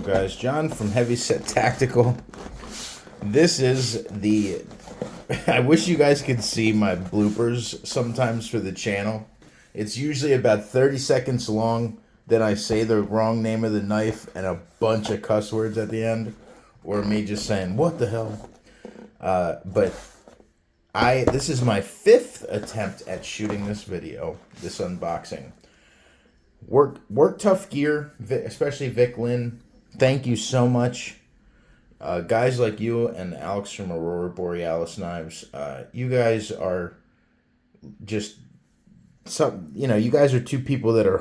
Guys, John from Heavy Set Tactical. This is the I wish you guys could see my bloopers sometimes for the channel. It's usually about 30 seconds long. Then I say the wrong name of the knife and a bunch of cuss words at the end, or me just saying what the hell. But this is my 5th attempt at shooting this video, this unboxing. Work Tuff Gear, especially Vic Lynn, thank you so much. Guys like you and Alex from Aurora Borealis Knives, you guys are just you guys are two people that are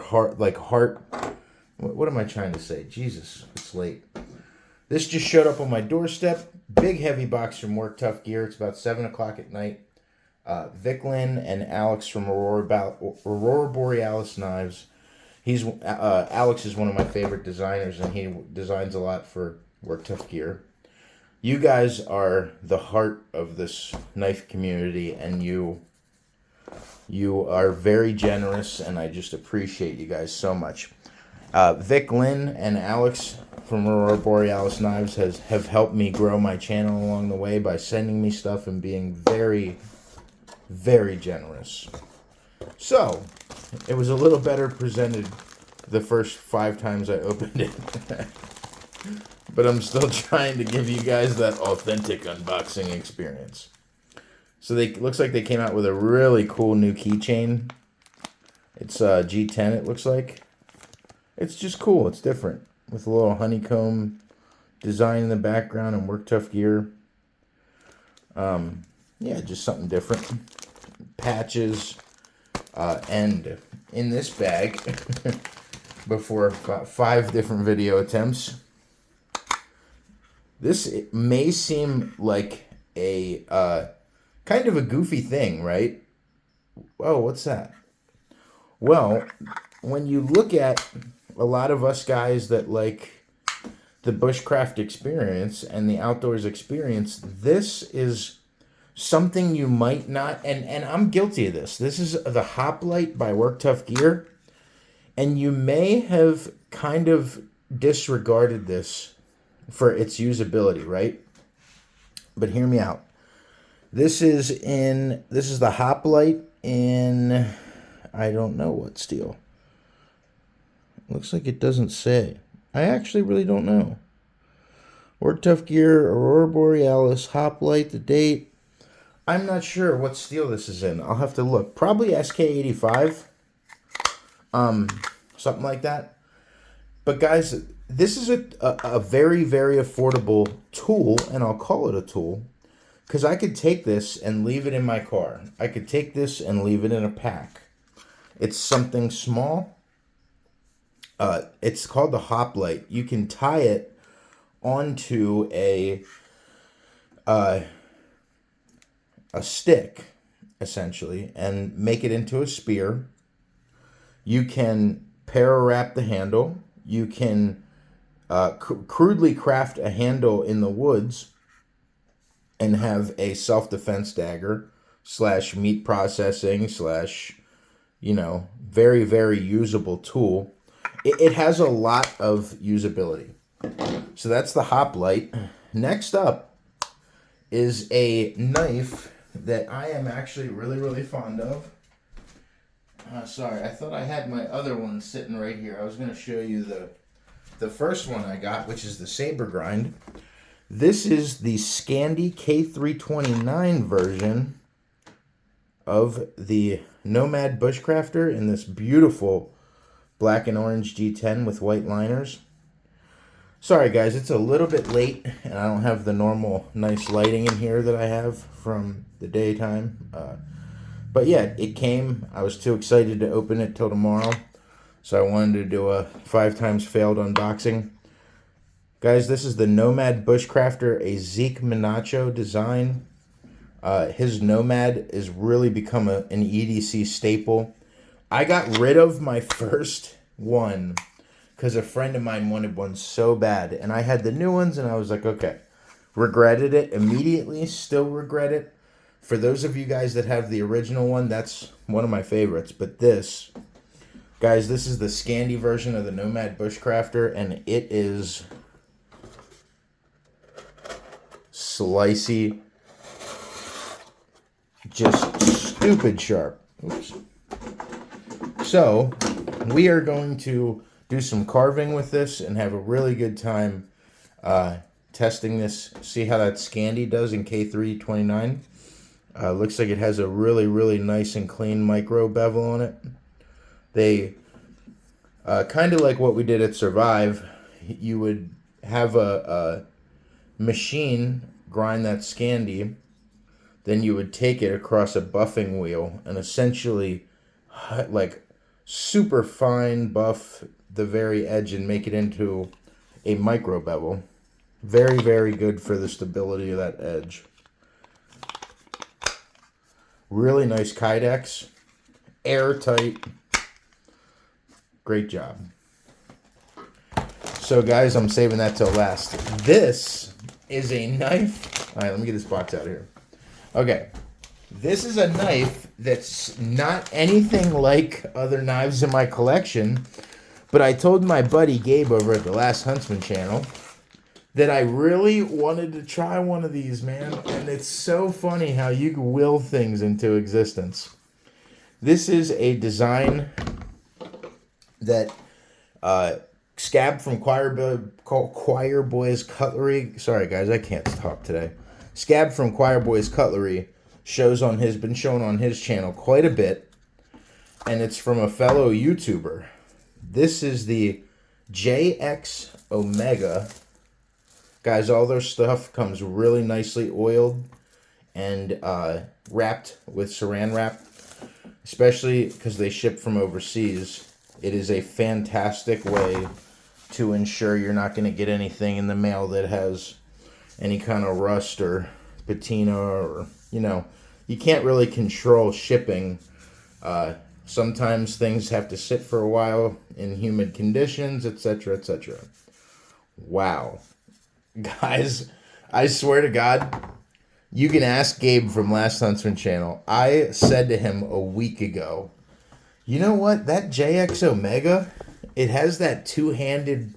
what am I trying to say? Jesus, it's late. This just showed up on my doorstep. Big heavy box from Work Tuff Gear. It's about 7 o'clock at night. Vic Lynn and Alex from Aurora Borealis Knives. Alex is one of my favorite designers, and he designs a lot for Work Tuff Gear. You guys are the heart of this knife community, and you are very generous, and I just appreciate you guys so much. Vic Lynn and Alex from Aurora Borealis Knives have helped me grow my channel along the way by sending me stuff and being very, very generous. So, it was a little better presented the first 5 times I opened it. But I'm still trying to give you guys that authentic unboxing experience. So looks like they came out with a really cool new keychain. It's G10, it looks like. It's just cool. It's different. With a little honeycomb design in the background and Work Tuff Gear. Yeah, just something different. Patches. And in this bag, before about 5 different video attempts, this may seem like a kind of a goofy thing, right? Oh, what's that? Well, when you look at a lot of us guys that like the bushcraft experience and the outdoors experience, this is something you might not, and I'm guilty of this. This is the Hoplite by Work Tuff Gear, and you may have kind of disregarded this for its usability, right? But hear me out. This is the Hoplite in, I don't know what steel. Looks like it doesn't say. I actually really don't know. Work Tuff Gear, Aurora Borealis, Hoplite, the date. I'm not sure what steel this is in. I'll have to look. Probably SK85. Something like that. But guys, this is a very, very affordable tool, and I'll call it a tool, because I could take this and leave it in my car. I could take this and leave it in a pack. It's something small. It's called the Hoplite. You can tie it onto a stick, essentially, and make it into a spear. You can para-wrap the handle. You can crudely craft a handle in the woods and have a self-defense dagger / meat processing / very, very usable tool. It has a lot of usability. So that's the Hoplite. Next up is a knife that I am actually really, really fond of. Sorry, I thought I had my other one sitting right here. I was going to show you the first one I got, which is the Saber Grind. This is the Scandi K329 version of the Nomad Bushcrafter in this beautiful black and orange G10 with white liners. Sorry guys, it's a little bit late and I don't have the normal nice lighting in here that I have from the daytime. But yeah, it came. I was too excited to open it till tomorrow, so I wanted to do a 5 times failed unboxing. Guys, this is the Nomad Bushcrafter, a Zeke Menacho design. His Nomad has really become an EDC staple. I got rid of my first one because a friend of mine wanted one so bad, and I had the new ones, and I was like, okay. Regretted it immediately, still regret it. For those of you guys that have the original one, that's one of my favorites. But this, guys, this is the Scandi version of the Nomad Bushcrafter, and it is slicey, just stupid sharp. Oops. So we are going to do some carving with this and have a really good time testing this. See how that Scandi does in K329. Looks like it has a really, really nice and clean micro bevel on it. They kind of like what we did at Survive. You would have a machine grind that Scandi, then you would take it across a buffing wheel and essentially like super fine buff the very edge and make it into a micro bevel. Very, very good for the stability of that edge. Really nice kydex, airtight. Great job. So guys, I'm saving that till last. This is a knife. All right, let me get this box out of here. Okay, this is a knife that's not anything like other knives in my collection, but I told my buddy Gabe over at the Last Huntsman channel that I really wanted to try one of these, man. And it's so funny how you can will things into existence. This is a design that Scab from Choir Boys Cutlery. Sorry guys, I can't talk today. Scab from Choir Boys Cutlery been shown on his channel quite a bit, and it's from a fellow YouTuber. This is the JX Omega. Guys, all their stuff comes really nicely oiled and wrapped with saran wrap, especially because they ship from overseas. It is a fantastic way to ensure you're not going to get anything in the mail that has any kind of rust or patina, or, you know, you can't really control shipping. Sometimes things have to sit for a while in humid conditions, etc., etc. Wow. Guys, I swear to God, you can ask Gabe from Last Huntsman channel. I said to him a week ago, you know what? That JX Omega, it has that two-handed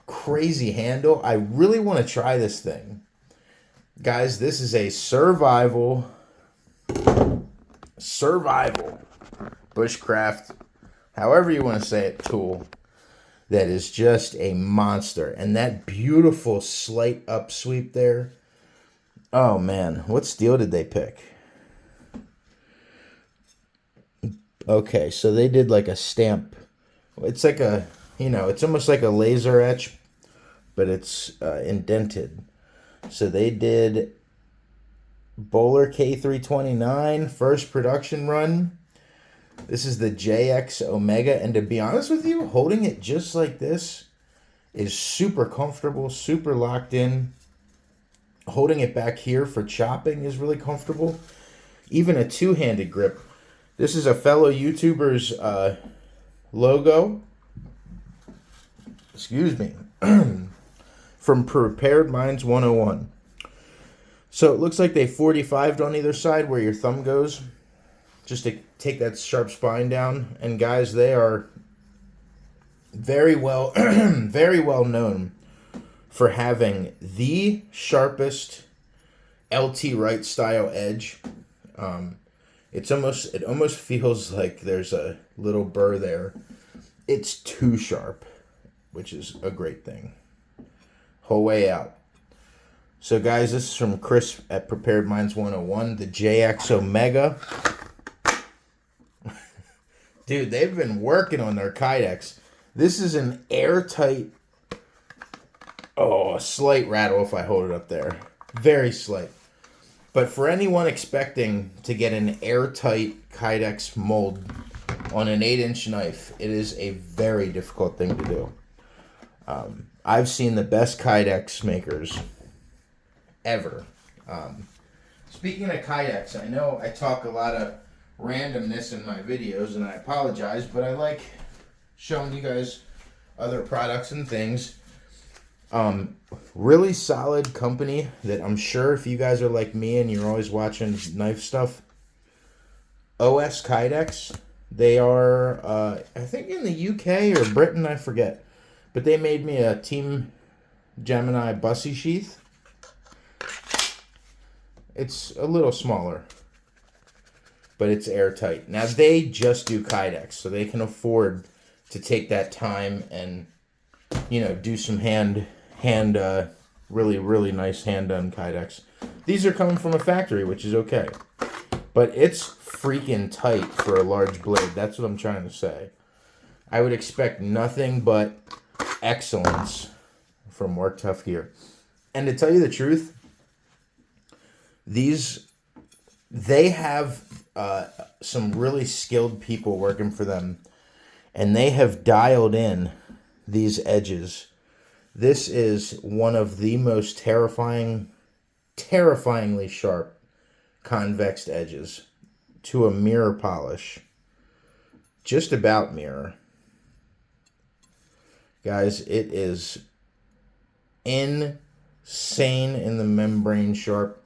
crazy handle. I really want to try this thing. Guys, this is a survival bushcraft, however you want to say it, tool that is just a monster. And that beautiful slight upsweep there. Oh man, what steel did they pick? Okay, so they did like a stamp. It's like a, you know, it's almost like a laser etch, but it's indented. So they did Bowler K329, first production run. This is the JX Omega, and to be honest with you, holding it just like this is super comfortable, super locked in. Holding it back here for chopping is really comfortable. Even a two-handed grip. This is a fellow YouTuber's logo. Excuse me. From Prepared Minds 101. So it looks like they 45'd on either side where your thumb goes, just to take that sharp spine down. And guys, they are very well very well known for having the sharpest LT Wright style edge. It almost feels like there's a little burr there. It's too sharp, which is a great thing. Whole way out. So guys, this is from Chris at Prepared Minds 101, the JX Omega. Dude, they've been working on their kydex. This is an airtight, a slight rattle if I hold it up there. Very slight. But for anyone expecting to get an airtight kydex mold on an 8-inch knife, it is a very difficult thing to do. I've seen the best kydex makers ever. Speaking of kydex, I know I talk a lot of randomness in my videos, and I apologize, but I like showing you guys other products and things. Really solid company that I'm sure if you guys are like me and you're always watching knife stuff, OS Kydex, they are, I think in the UK or Britain, I forget, but they made me a Team Gemini bussy sheath. It's a little smaller, but it's airtight. Now they just do kydex, so they can afford to take that time and, you know, do some really nice hand done kydex. These are coming from a factory, which is okay, but it's freaking tight for a large blade. That's what I'm trying to say. I would expect nothing but excellence from Work Tuff Gear. And to tell you the truth, they have some really skilled people working for them, and they have dialed in these edges. This is one of the most terrifyingly sharp convex edges to a mirror polish. Just about mirror. Guys, it is insane in the membrane sharp.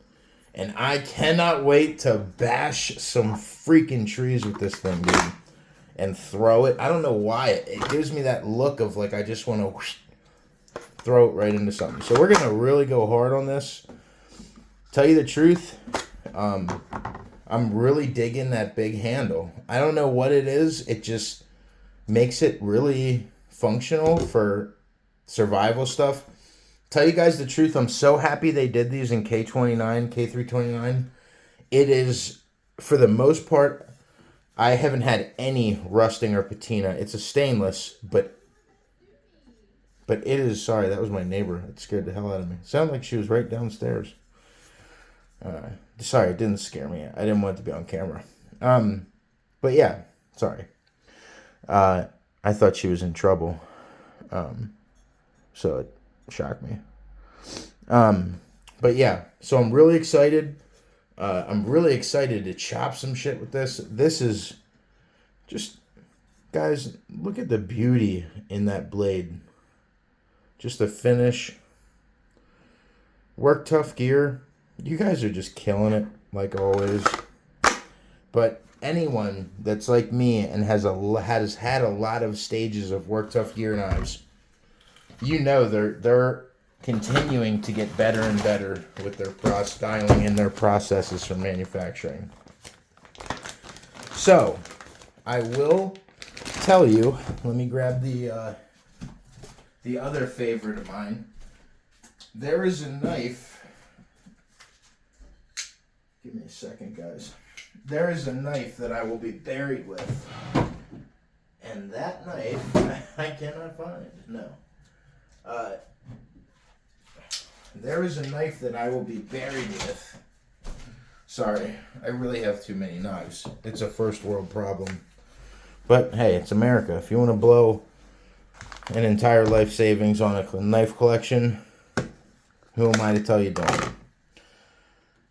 And I cannot wait to bash some freaking trees with this thing, dude. And throw it. I don't know why. It gives me that look of like I just want to throw it right into something. So we're going to really go hard on this. Tell you the truth, I'm really digging that big handle. I don't know what it is. It just makes it really functional for survival stuff. Tell you guys the truth, I'm so happy they did these in K29, K329. It is, for the most part, I haven't had any rusting or patina. It's a stainless, but it is, sorry, that was my neighbor. It scared the hell out of me. It sounded like she was right downstairs. Sorry, it didn't scare me. I didn't want it to be on camera. But yeah, sorry. I thought she was in trouble. So it shocked me. But yeah, so I'm really excited. I'm really excited to chop some shit with this. This is just, guys, look at the beauty in that blade. Just the finish. Work Tuff Gear. You guys are just killing it, like always. But anyone that's like me and has had a lot of stages of Work Tuff Gear knives, you know they're continuing to get better and better with their dialing in their processes for manufacturing. So, I will tell you, let me grab the other favorite of mine. There is a knife. Give me a second, guys. There is a knife that I will be buried with. And that knife, I cannot find. No. There is a knife that I will be buried with. Sorry, I really have too many knives. It's a first world problem. But hey, it's America. If you want to blow an entire life savings on a knife collection, who am I to tell you don't?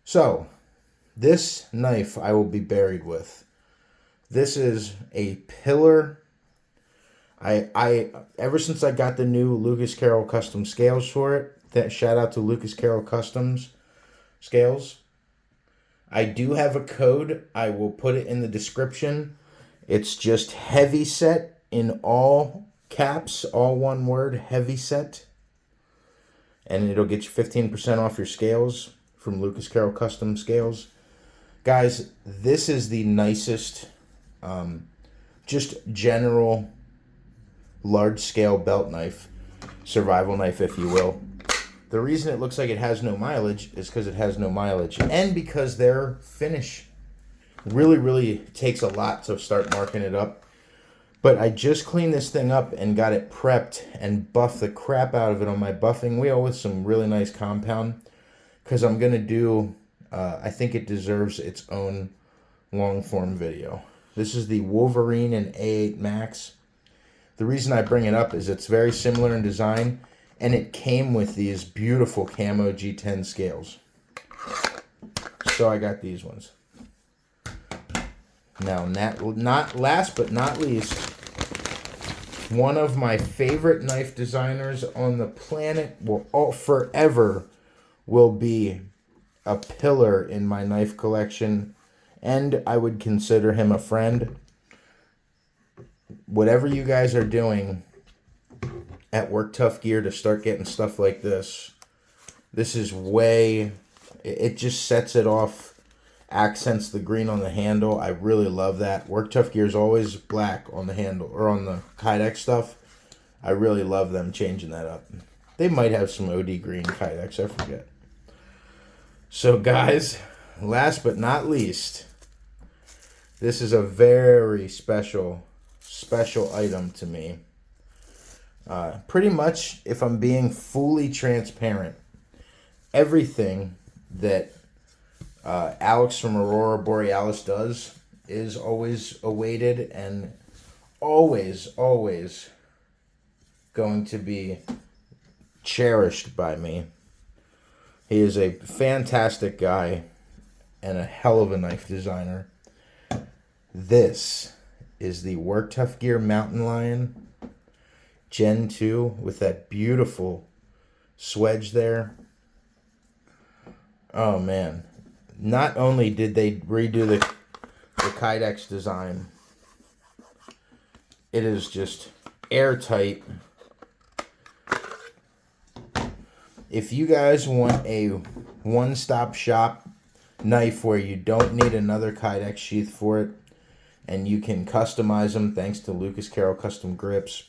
So, this knife I will be buried with. This is a pillar. I ever since I got the new Lucas Carroll custom scales for it, that shout out to Lucas Carroll Customs scales. I do have a code. I will put it in the description. It's just heavy set in all caps, all one word, heavy set. And it'll get you 15% off your scales from Lucas Carroll Custom Scales. Guys, this is the nicest, just general large scale belt knife, survival knife, if you will. The reason it looks like it has no mileage is because it has no mileage, and because their finish really takes a lot to start marking it up. But I just cleaned this thing up and got it prepped and buffed the crap out of it on my buffing wheel with some really nice compound, because I'm going to do, I think it deserves its own long form video. This is the Wolverine and A8 Max. The reason I bring it up is it's very similar in design, and it came with these beautiful camo G10 scales. So I got these ones. Now, not last but not least, one of my favorite knife designers on the planet forever will be a pillar in my knife collection, and I would consider him a friend. Whatever you guys are doing at Work Tuff Gear to start getting stuff like this is way It just sets it off, accents the green on the handle. I really love that. Work Tuff Gear is always black on the handle or on the Kydex stuff. I really love them changing that up. They might have some OD green Kydex, I forget. So guys, last but not least, this is a very special item to me. Pretty much, if I'm being fully transparent, everything that Alex from Aurora Borealis does is always awaited and always going to be cherished by me. He is a fantastic guy and a hell of a knife designer. This is the Work Tuff Gear Mountain Lion Gen 2 with that beautiful swedge there. Oh man. Not only did they redo the Kydex design, it is just airtight. If you guys want a one-stop shop knife where you don't need another Kydex sheath for it, and you can customize them thanks to Lucas Carroll Custom Grips,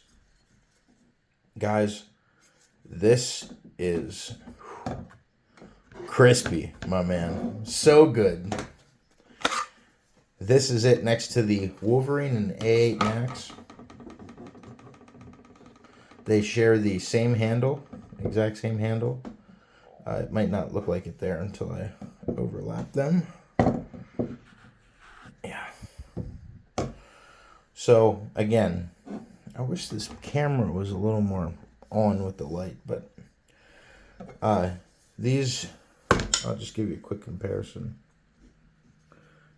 guys, this is crispy, my man. So good. This is it next to the Wolverine and A8 Max. They share the same handle, exact same handle. It might not look like it there until I overlap them. Yeah. So, again, I wish this camera was a little more on with the light, but these, I'll just give you a quick comparison.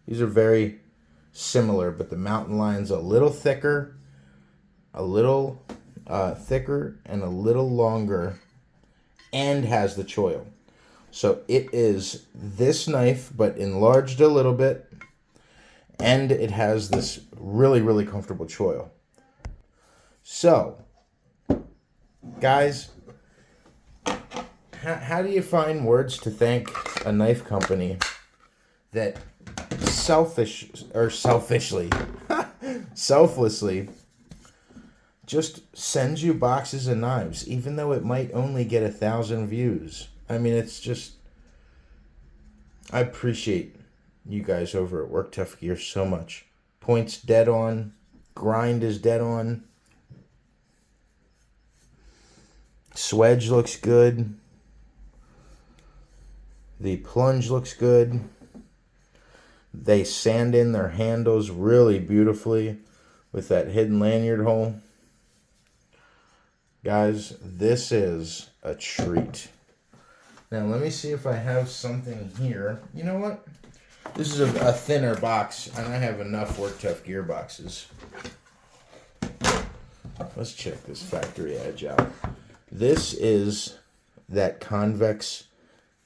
These are very similar, but the Mountain Lion's a little thicker, and a little longer, and has the choil. So it is this knife, but enlarged a little bit, and it has this really comfortable choil. So, guys, how do you find words to thank a knife company that selflessly just sends you boxes of knives, even though it might only get 1,000 views? I mean, it's just, I appreciate you guys over at Work Tuff Gear so much. Point's dead on, grind is dead on, swedge looks good, the plunge looks good. They sand in their handles really beautifully with that hidden lanyard hole. Guys, this is a treat. Now, let me see if I have something here. You know what? This is a thinner box, and I have enough Work Tuff Gear boxes. Let's check this factory edge out. This is that convex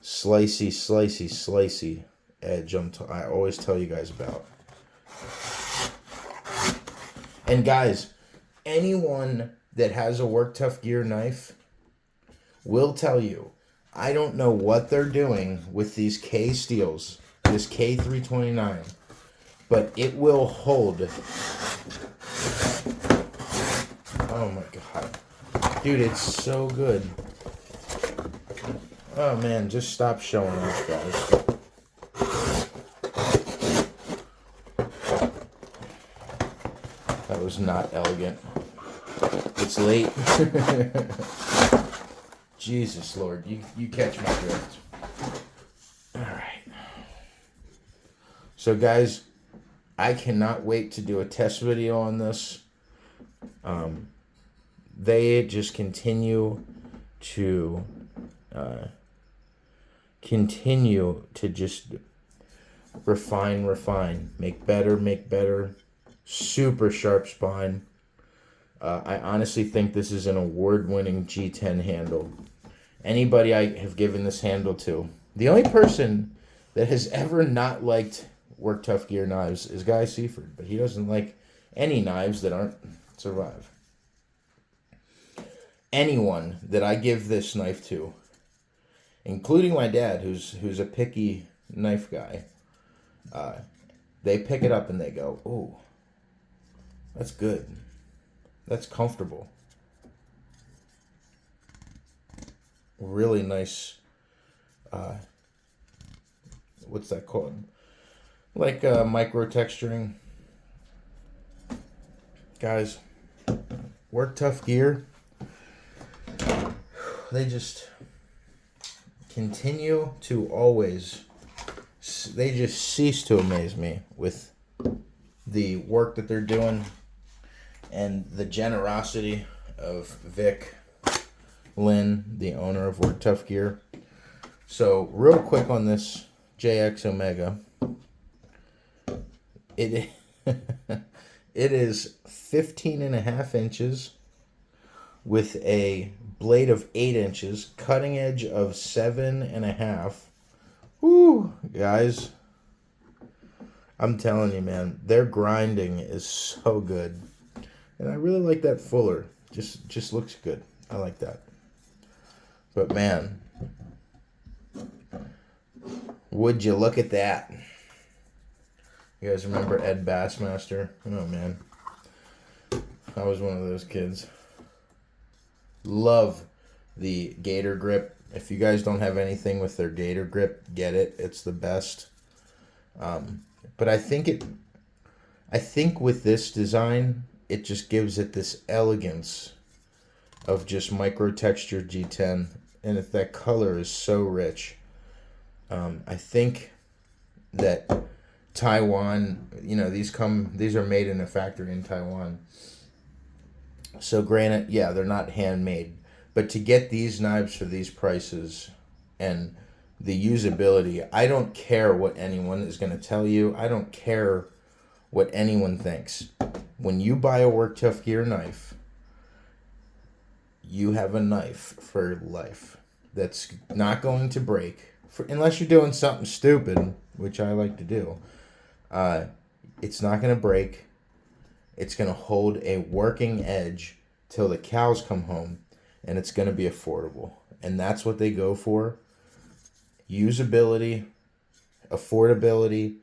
slicey edge I always tell you guys about. And guys, anyone that has a Work Tuff Gear knife will tell you, I don't know what they're doing with these K steels, this K329, but it will hold. Oh my god. Dude, it's so good. Oh man, just stop showing off, guys. That was not elegant. It's late. Jesus Lord, you catch my drift. Alright. So guys, I cannot wait to do a test video on this. They just continue to just refine, make better, super sharp spine. I honestly think this is an award-winning G10 handle. Anybody I have given this handle to, the only person that has ever not liked Work Tuff Gear knives is Guy Seaford, but he doesn't like any knives that aren't Survive. Anyone that I give this knife to including my dad, who's a picky knife guy. They pick it up and they go, "Ooh, that's good. That's comfortable. Really nice." What's that called? Like micro texturing. Guys, Work Tuff Gear. They just continue to always. They just cease to amaze me with the work that they're doing and the generosity of Vic Lynn, the owner of Work Tuff Gear. So real quick on this JX Omega, it is 15.5 inches with a blade of 8 inches, cutting edge of 7.5. Woo, guys. I'm telling you, man, their grinding is so good. And I really like that fuller. Just looks good. I like that. But man, would you look at that? You guys remember Ed Bassmaster? Oh man, I was one of those kids. Love the gator grip. If you guys don't have anything with their gator grip, get it. It's the best. But I think with this design, it just gives it this elegance of just micro textured G10, and if that color is so rich. I think that Taiwan, these are made in a factory in Taiwan. So granted, yeah, they're not handmade, but to get these knives for these prices and the usability, I don't care what anyone is going to tell you. I don't care what anyone thinks. When you buy a Work Tuff Gear knife, you have a knife for life that's not going to break, unless you're doing something stupid, which I like to do. It's not going to break. It's going to hold a working edge till the cows come home, and it's going to be affordable. And that's what they go for. Usability, affordability,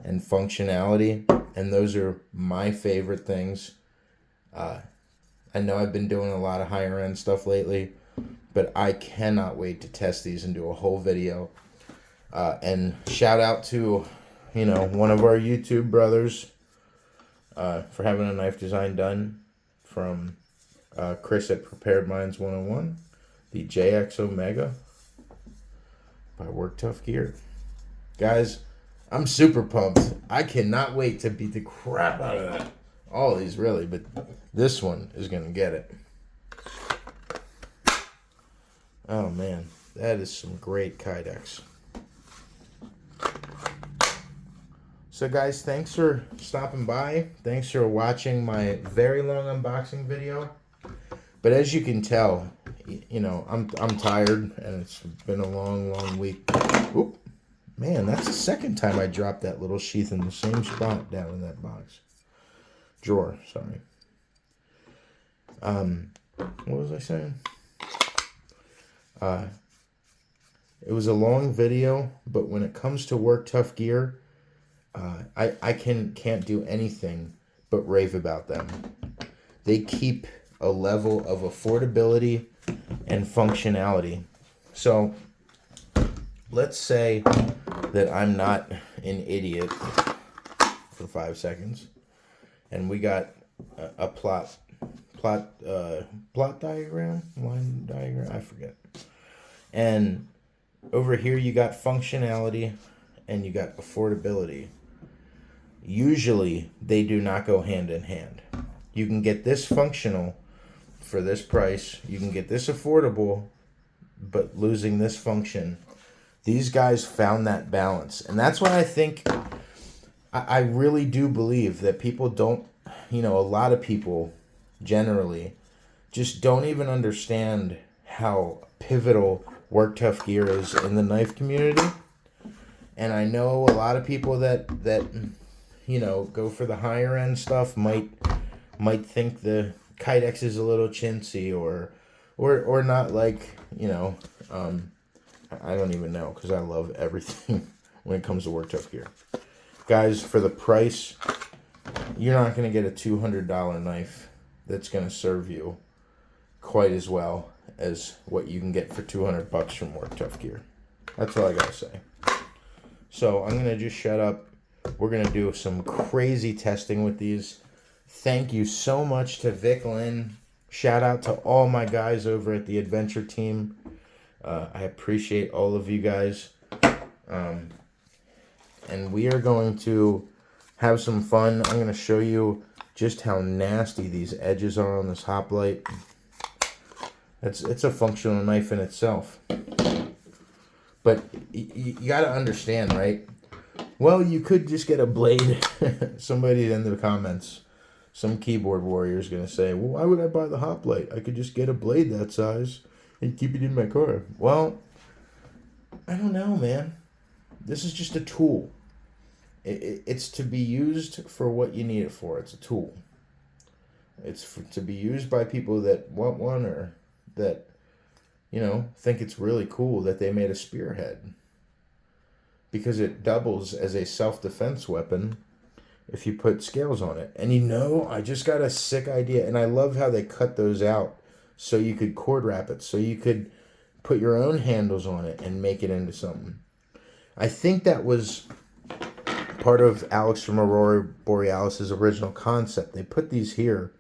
and functionality. And those are my favorite things. I know I've been doing a lot of higher end stuff lately, but I cannot wait to test these and do a whole video. And shout out to, one of our YouTube brothers for having a knife design done from Chris at Prepared Minds 101, the JX Omega by Work Tuff Gear. Guys, I'm super pumped. I cannot wait to beat the crap out of that. All these really, but this one is going to get it. Oh man, that is some great Kydex. So guys, thanks for stopping by. Thanks for watching my very long unboxing video. But as you can tell, I'm tired and it's been a long week. Oop, man, that's the second time I dropped that little sheath in the same spot down in that box. Drawer, sorry. What was I saying? It was a long video, but when it comes to Work Tuff Gear, I can't do anything but rave about them. They keep a level of affordability and functionality. So let's say that I'm not an idiot for 5 seconds, and we got a plot diagram, line diagram, I forget. And over here you got functionality and you got affordability. Usually they do not go hand in hand. You can get this functional for this price. You can get this affordable, but losing this function. These guys found that balance. And that's why I think, I really do believe that people don't, a lot of people generally just don't even understand how pivotal Work Tuff Gear is in the knife community. And I know a lot of people that go for the higher end stuff might think the Kydex is a little chintzy or not like, I don't even know, because I love everything when it comes to Work Tuff Gear. Guys, for the price, you're not going to get a $200 knife that's going to serve you quite as well as what you can get for $200 from Work Tuff Gear. That's all I got to say. So I'm going to just shut up. We're going to do some crazy testing with these. Thank you so much to Vic Lynn. Shout out to all my guys over at the Adventure Team. I appreciate all of you guys. And we are going to have some fun. I'm going to show you just how nasty these edges are on this Hoplite. It's a functional knife in itself. But you got to understand, right? Well, you could just get a blade. Somebody in the comments, some keyboard warrior is going to say, well, why would I buy the Hoplite? I could just get a blade that size and keep it in my car. Well, I don't know, man. This is just a tool. It's to be used for what you need it for. It's a tool. It's to be used by people that want one, or that, you know, think it's really cool that they made a spearhead. Because it doubles as a self-defense weapon if you put scales on it. And you know, I just got a sick idea. And I love how they cut those out so you could cord wrap it. So you could put your own handles on it and make it into something. I think that was part of Alex from Aurora Borealis' original concept. They put these here,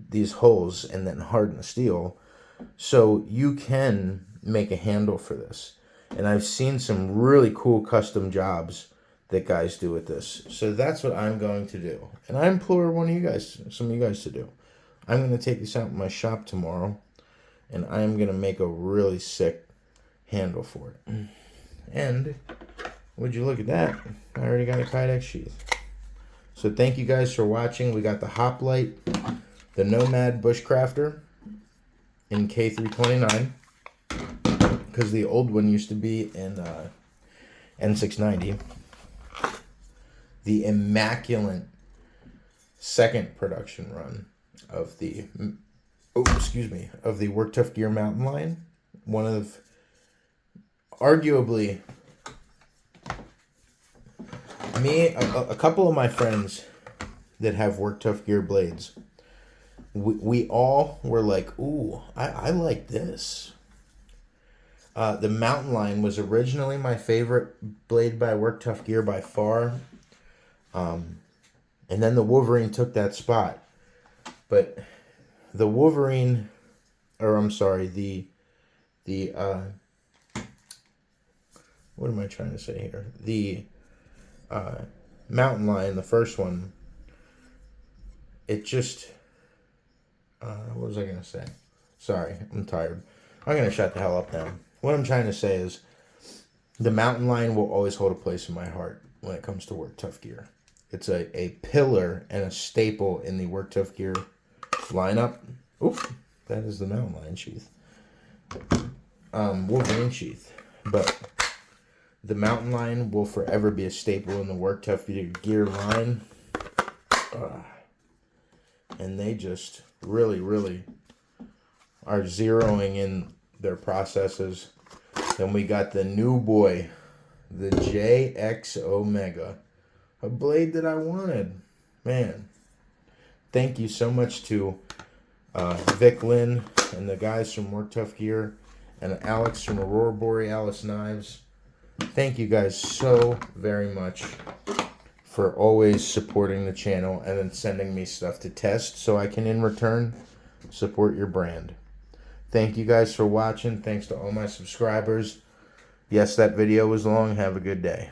these holes, and then harden the steel so you can make a handle for this. And I've seen some really cool custom jobs that guys do with this. So that's what I'm going to do. And I implore some of you guys to do. I'm going to take this out in my shop tomorrow, and I'm going to make a really sick handle for it. And would you look at that? I already got a Kydex sheath. So thank you guys for watching. We got the Hoplite, the Nomad Bushcrafter in K329, because the old one used to be in N690. The immaculate second production run of the of the Work Tuff Gear mountain line. One of, arguably, a couple of my friends that have Work Tuff Gear blades, we all were like, ooh, I like this. The mountain line was originally my favorite blade by Work Tuff Gear by far. And then the Wolverine took that spot. But the Wolverine, or I'm sorry, what am I trying to say here? The mountain lion, the first one, it just, what was I going to say? Sorry, I'm tired. I'm going to shut the hell up now. What I'm trying to say is the mountain lion will always hold a place in my heart when it comes to Work Tuff Gear. It's a pillar and a staple in the Work Tuff Gear lineup. Oops, that is the mountain lion sheath. Wolverine sheath. But the mountain lion will forever be a staple in the Work Tuff Gear line. And they just really, really are zeroing in their processes. Then we got the new boy, the JX Omega, a blade that I wanted. Man, thank you so much to Vic Lynn and the guys from Work Tuff Gear and Alex from Aurora Borealis Knives. Thank you guys so very much for always supporting the channel and then sending me stuff to test so I can, in return, support your brand. Thank you guys for watching. Thanks to all my subscribers. Yes, that video was long. Have a good day.